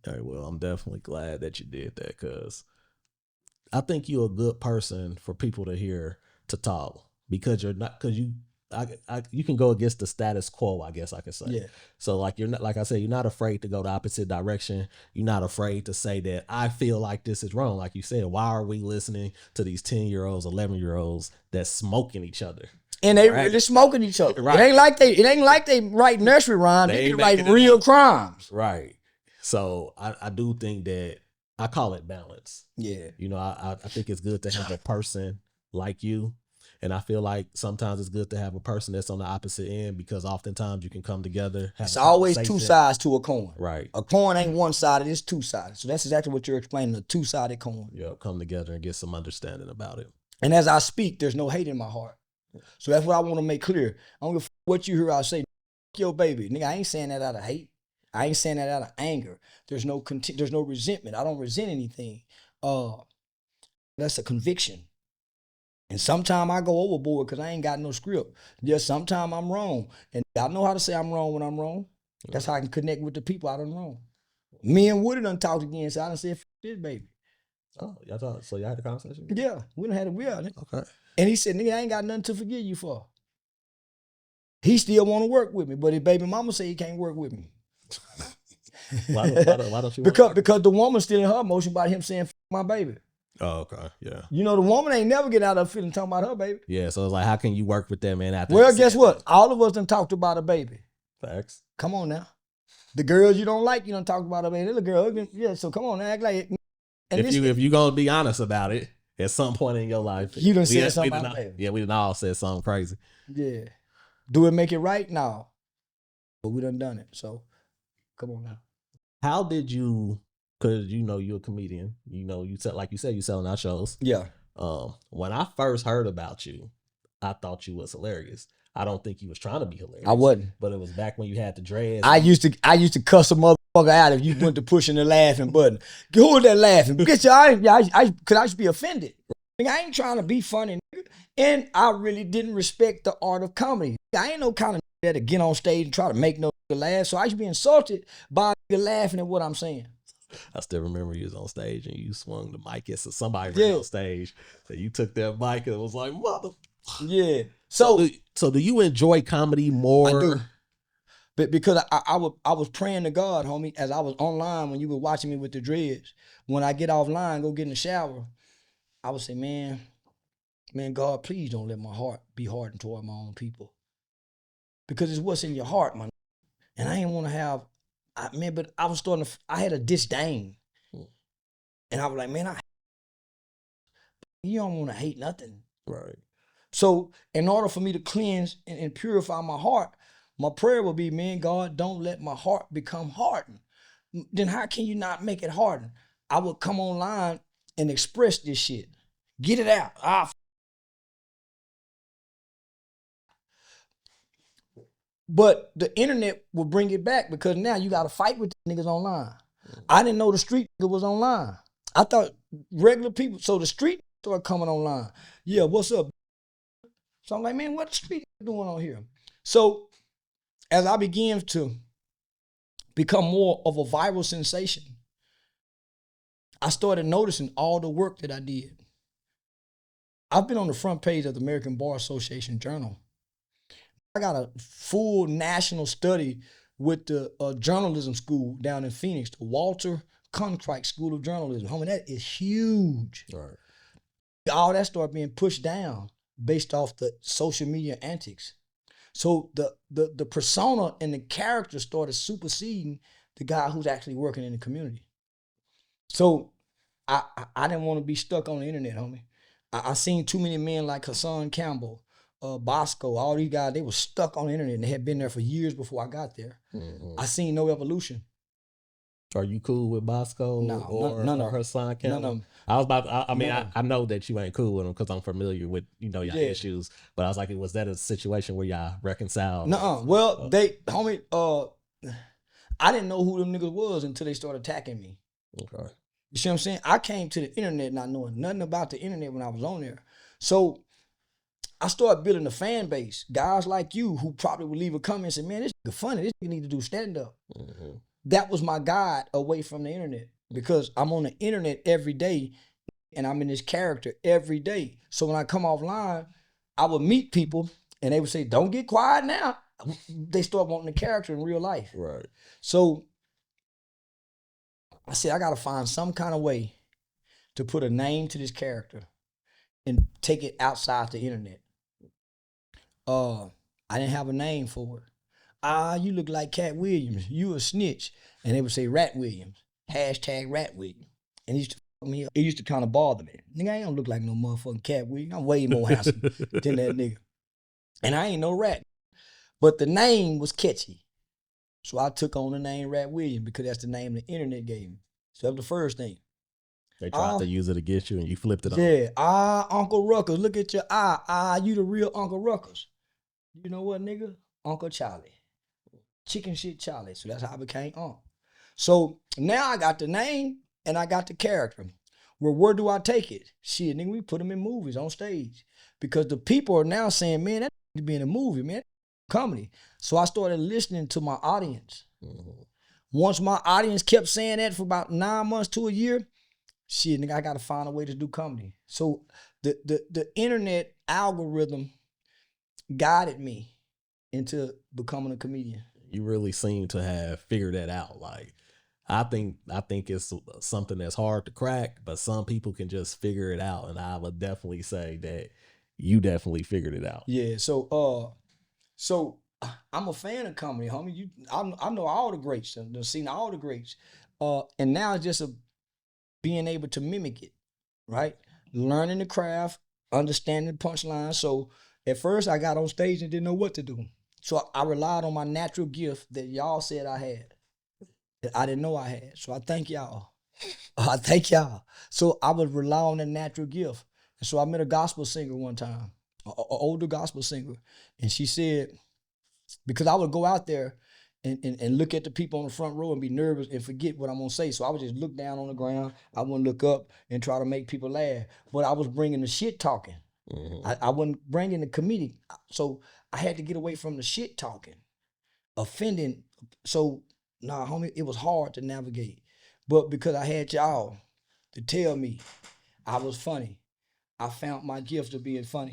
All right, well, I'm definitely glad that you did that because I think you're a good person for people to hear to talk because you're not because you can go against the status quo, I guess I could say. Yeah. So like you're not, like I said, you're not afraid to go the opposite direction. You're not afraid to say that I feel like this is wrong. Like you said, why are we listening to these 10-year-olds, 11-year-olds that's smoking each other? And they really smoking each other. Right. It ain't like they write nursery rhymes. They ain't write making it real up. crimes. Right. So I do think that I call it balance. Yeah. You know, I think it's good to have a person like you. And I feel like sometimes it's good to have a person that's on the opposite end because oftentimes you can come together. It's always two sides to a coin. Right. A coin ain't one-sided, it's two-sided. So that's exactly what you're explaining, a two-sided coin. Yeah, come together and get some understanding about it. And as I speak, there's no hate in my heart. So that's what I want to make clear. I don't give a what you hear I say, your baby. Nigga, I ain't saying that out of hate. I ain't saying that out of anger. There's no resentment. I don't resent anything. That's a conviction. And sometimes I go overboard because I ain't got no script. Just sometimes I'm wrong. And I know how to say I'm wrong when I'm wrong. That's how I can connect with the people I done wrong. Me and Woody done talked again, so I done said, this baby. Oh, y'all talked? So y'all had a conversation? Yeah, we done had a real. Okay. And he said, nigga, I ain't got nothing to forgive you for. He still want to work with me, but his baby mama say he can't work with me. why don't you? Because the woman's still in her emotion about him saying, F my baby. Oh, okay. Yeah. You know, the woman ain't never get out of her feeling talking about her baby. Yeah, so it's like, how can you work with that man after? Well, guess what? All of us done talked about a baby. Facts. Come on now. The girls you don't like, you done talked about a baby. Little girl, yeah, so come on now, act like it. And if you gonna be honest about it, at some point in your life, you done said something about baby. Yeah, we done all said something crazy. Yeah. Do it make it right? No. But we done it. So come on now. How did you, because you know you're a comedian, you know, you said, like you said, you selling our shows. Yeah. When I first heard about you, I thought you was hilarious. I don't think you was trying to be hilarious. I wasn't. But it was back when you had the dreads. I used to cuss a motherfucker out if you went to pushing the laughing button. Who is that laughing? Because I used to be offended. Nigga, I ain't trying to be funny, nigga. And I really didn't respect the art of comedy. I ain't no kind of nigga to get on stage and try to make no nigga laugh. So I used to be insulted by a nigga laughing at what I'm saying. I still remember you was on stage and you swung the mic at somebody on stage. So you took that mic and it was like, mother. Yeah. So do you enjoy comedy more? I do. But because I was praying to God, homie, as I was online when you were watching me with the dreads. When I get offline, go get in the shower, I would say, man, God, please don't let my heart be hardened toward my own people. Because it's what's in your heart, man. And I didn't want to have, but I was I had a disdain. And I was like, man, you don't want to hate nothing. Right. So in order for me to cleanse and purify my heart, my prayer will be, man, God, don't let my heart become hardened. Then how can you not make it hardened? I would come online and express this shit. Get it out. But the internet will bring it back because now you got to fight with the niggas online. I didn't know the street nigga was online. I thought regular people, so the street started coming online. Yeah, what's up? So I'm like, man, what the street doing on here? So as I began to become more of a viral sensation, I started noticing all the work that I did. I've been on the front page of the American Bar Association Journal. I got a full national study with the journalism school down in Phoenix, the Walter Cronkite School of Journalism. Homie, that is huge. Right. All that started being pushed down based off the social media antics. So the persona and the character started superseding the guy who's actually working in the community. So I didn't want to be stuck on the internet, homie. I seen too many men like Hassan Campbell, Bosco, all these guys, they were stuck on the internet and they had been there for years before I got there. Mm-hmm. I seen no evolution. Are you cool with Bosco none or Hassan Campbell? None of them. I was about. I know that you ain't cool with them because I'm familiar with y'all issues. But I was like, was that a situation where y'all reconciled? Nuh-uh. Well, homie, I didn't know who them niggas was until they started attacking me. Okay. You see what I'm saying? I came to the internet not knowing nothing about the internet when I was on there. So I started building a fan base. Guys like you who probably would leave a comment and say, man, this nigga funny. This nigga need to do stand-up. Mm-hmm. that was my guide away from the internet, because I'm on the internet every day and I'm in this character every day. So when I come offline, I would meet people and they would say, "Don't get quiet now." They start wanting the character in real life. Right. So I said, I gotta find some kind of way to put a name to this character and take it outside the internet. I didn't have a name for it. You look like Cat Williams. You a snitch. And they would say Rat Williams. # Rat Williams. And it used to fuck me up. It used to kind of bother me. Nigga, I ain't don't look like no motherfucking Cat Williams. I'm way more handsome than that nigga. And I ain't no rat. But the name was catchy. So I took on the name Rat Williams because that's the name the internet gave me. So that was the first thing. They tried to use it against you and you flipped it on. Yeah. Uncle Ruckus. Look at your eye. You the real Uncle Ruckus. You know what, nigga? Uncle Charlie. Chicken shit Charlie. So that's how I became Unc. So now I got the name and I got the character. Well, where do I take it? Shit, nigga, we put them in movies on stage. Because the people are now saying, man, that need to be in a movie, man. Comedy. So I started listening to my audience. Mm-hmm. Once my audience kept saying that for about 9 months to a year, shit, nigga, I got to find a way to do comedy. So the internet algorithm guided me into becoming a comedian. You really seem to have figured that out. Like, I think it's something that's hard to crack, but some people can just figure it out. And I would definitely say that you definitely figured it out. Yeah. So I'm a fan of comedy, homie. I know all the greats. I've seen all the greats. And now it's just being able to mimic it, right? Learning the craft, understanding punchlines. So at first I got on stage and didn't know what to do. So I relied on my natural gift that y'all said I had, that I didn't know I had. So I thank y'all. I thank y'all. So I would rely on that natural gift. And so I met a gospel singer one time, an older gospel singer. And she said, because I would go out there and look at the people on the front row and be nervous and forget what I'm gonna say. So I would just look down on the ground. I wouldn't look up and try to make people laugh. But I was bringing the shit talking. Mm-hmm. I wasn't bringing the comedic. So I had to get away from the shit talking, offending. So, nah, homie, it was hard to navigate. But because I had y'all to tell me I was funny, I found my gift of being funny.